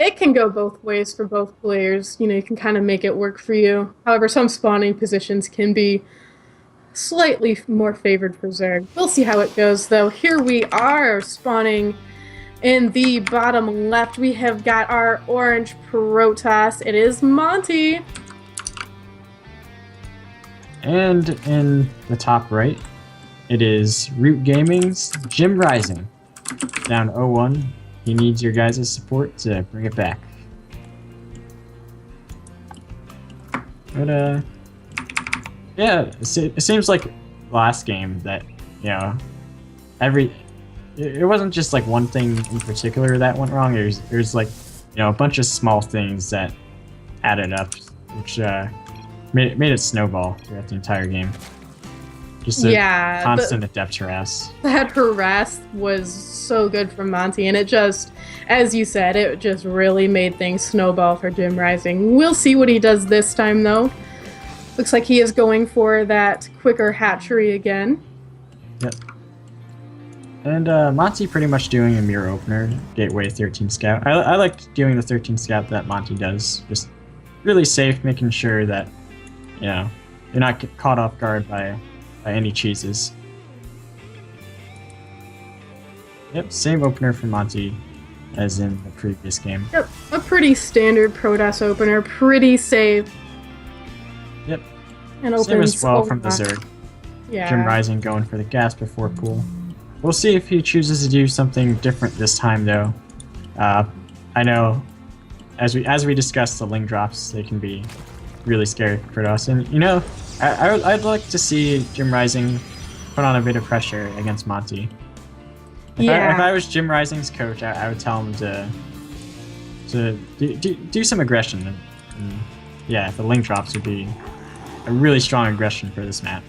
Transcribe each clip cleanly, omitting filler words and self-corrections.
it can go both ways for both players. You know, you can kind of make it work for you. However, some spawning positions can be slightly more favored for Zerg. We'll see how it goes, though. Here we are spawning in the bottom left. We have got our orange Protoss. It is Monty. And in the top right, it is Root Gaming's Jim Rising. Down 0-1. He needs your guys' support to bring it back. But, yeah, it seems like last game that, you know, it wasn't just like one thing in particular that went wrong. There's like, you know, a bunch of small things that added up, which made it snowball throughout the entire game. Just a constant adept harass. That harass was so good from Monty, and it just, as you said, it just really made things snowball for Jim Rising. We'll see what he does this time, though. Looks like he is going for that quicker hatchery again. Yep. And Monty pretty much doing a mirror opener, Gateway 13 Scout. I like doing the 13 Scout that Monty does. Just really safe, making sure that, you know, you're not get caught off guard by any cheeses. Yep, same opener for Monty as in the previous game. Yep, a pretty standard Protoss opener, pretty safe. Yep. And same as well from the Zerg. Yeah. Jim Rising going for the gas before pool. We'll see if he chooses to do something different this time, though. I know, as we discussed, the Ling drops, they can be really scary for us. And, you know, I'd like to see Jim Rising put on a bit of pressure against Monty. If I was Jim Rising's coach, I would tell him to do some aggression. And yeah, the Ling drops would be a really strong aggression for this map.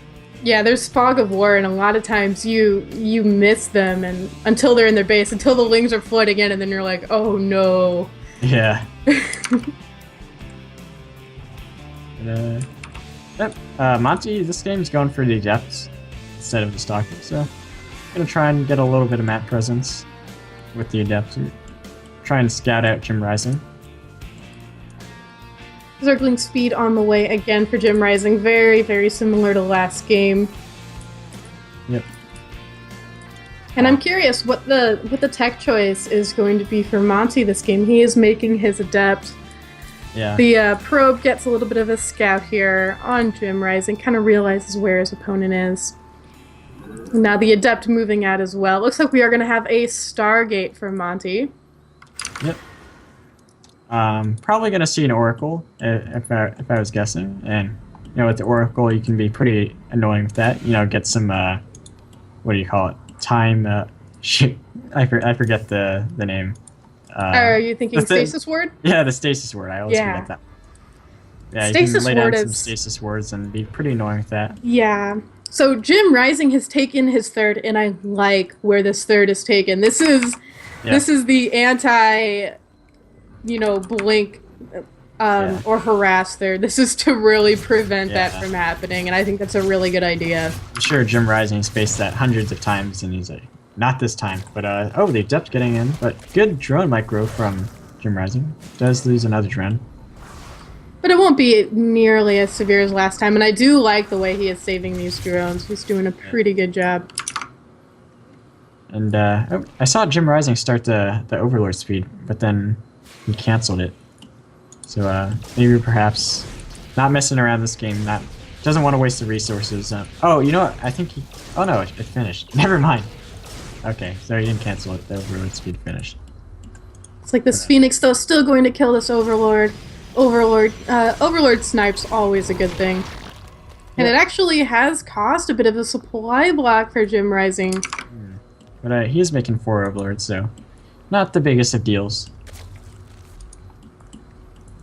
Yeah, there's fog of war, and a lot of times you miss them, and until they're in their base, until the Lings are flooding in, and then you're like, oh no. Yeah. Monty, this game is going for the Adepts instead of the Stalker, so I'm gonna try and get a little bit of map presence with the Adepts. Try and scout out Jim Rising. Zergling speed on the way again for Jim Rising. Very, very similar to last game. Yep. And I'm curious what the tech choice is going to be for Monty this game. He is making his Adept. Yeah. The probe gets a little bit of a scout here on Jim Rising, kind of realizes where his opponent is. Now the Adept moving out as well. Looks like we are going to have a Stargate for Monty. Yep. Probably gonna see an Oracle if I was guessing, and you know with the Oracle you can be pretty annoying with that. You know, get some what do you call it? Time. Shoot, I forget the name. Are you thinking stasis ward? Yeah, the stasis ward. I always forget that. Yeah, stasis you can lay down ward some stasis wards and be pretty annoying with that. Yeah. So Jim Rising has taken his third, and I like where this third is taken. This is the anti. You know, blink or harass there. This is to really prevent that from happening, and I think that's a really good idea. I'm sure Jim Rising's faced that hundreds of times, and he's like, not this time. But, oh, the Adept getting in, but good drone micro from Jim Rising. Does lose another drone. But it won't be nearly as severe as last time, and I do like the way he is saving these drones. He's doing a pretty good job. And, I saw Jim Rising start the Overlord speed, but then he canceled it. So maybe perhaps not messing around this game. Doesn't want to waste the resources. Oh, you know what? I think he. Oh no, it finished. Never mind. Okay, so he didn't cancel it. The Overlord speed finished. It's like this Phoenix though, still going to kill this Overlord. Overlord snipes always a good thing, and it actually has caused a bit of a supply block for Jim Rising. But he is making 4 Overlords, so not the biggest of deals.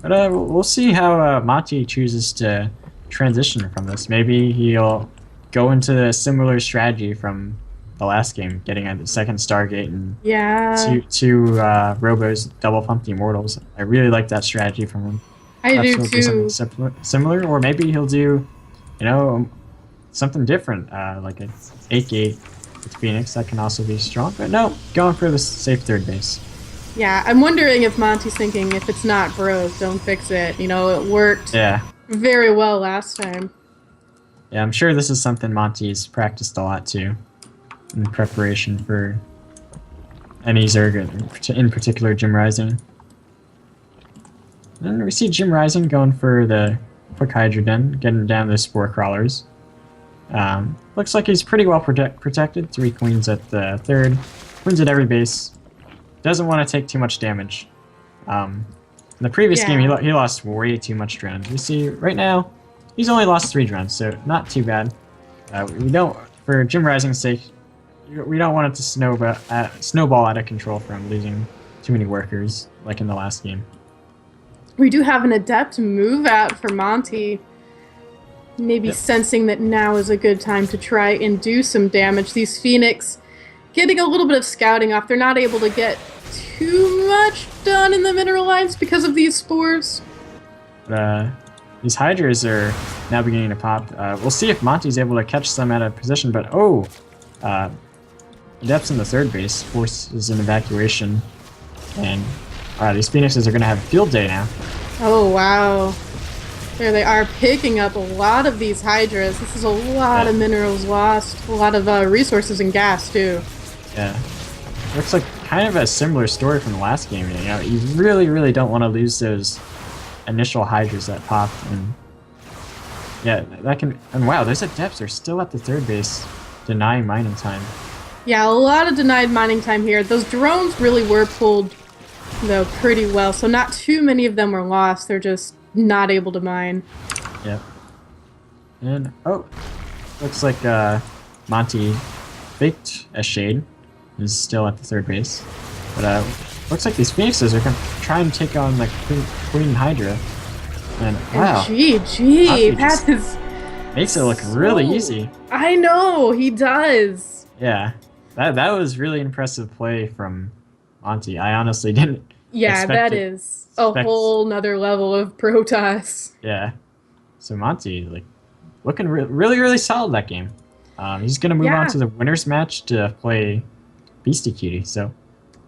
But we'll see how Monty chooses to transition from this. Maybe he'll go into a similar strategy from the last game, getting a second Stargate and two Robos double pump the Immortals. I really like that strategy from him. I do too. Something similar, or maybe he'll do, you know, something different, like an 8-gate with Phoenix. That can also be strong. But no, going for the safe third base. Yeah, I'm wondering if Monty's thinking if it's not broke, don't fix it. You know, it worked Yeah. very well last time. Yeah, I'm sure this is something Monty's practiced a lot too, in preparation for any Zerg, in particular Jim Rising. And we see Jim Rising going for the quick Hydra Den, getting down the Spore Crawlers. Looks like he's pretty well protected. 3 queens at the third, queens at every base. Doesn't want to take too much damage. In the previous game, he lost way too much drones. We see right now, he's only lost 3 drones, so not too bad. We don't, for Jim Rising's sake, we don't want it to snowball out of control from losing too many workers, like in the last game. We do have an adept move out for Monty. Maybe sensing that now is a good time to try and do some damage. These Phoenix getting a little bit of scouting off. They're not able to get too much done in the mineral lines because of these spores. These Hydras are now beginning to pop. We'll see if Monty's able to catch them out of position, but Adepts in the third base forces an evacuation. And these Phoenixes are going to have a field day now. Oh, wow. There they are, picking up a lot of these Hydras. This is a lot of minerals lost. A lot of resources and gas, too. Yeah. Looks like kind of a similar story from the last game. You know, you really, really don't want to lose those initial Hydras that popped. And yeah, that can... And wow, those Adepts are still at the third base, denying mining time. Yeah, a lot of denied mining time here. Those drones really were pulled, though, pretty well. So not too many of them were lost. They're just not able to mine. Yep. And, looks like Monty faked a shade. Is still at the third base. But looks like these Phoenixes are going to try and take on the Queen Hydra. And wow. GG, that is... Makes it look really easy. I know, he does. Yeah. That was really impressive play from Monty. I honestly didn't that is a whole nother level of Protoss. Yeah. So Monty, like, looking really, really solid that game. He's going to move on to the winners match to play Beastie Cutie, so...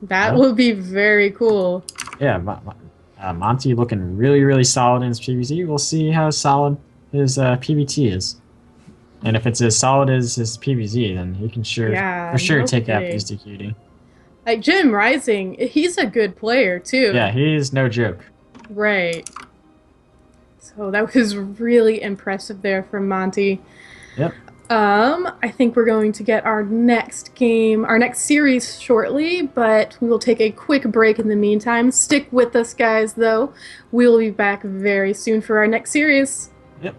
That will be very cool. Yeah, Monty looking really, really solid in his PvZ. We'll see how solid his PvT is. And if it's as solid as his PvZ, then he can for sure take out Beastie Cutie. Like, Jim Rising, he's a good player, too. Yeah, he's no joke. Right. So that was really impressive there from Monty. Yep. I think we're going to get our next series shortly, but we will take a quick break in the meantime. Stick with us, guys, though. We'll be back very soon for our next series. Yep.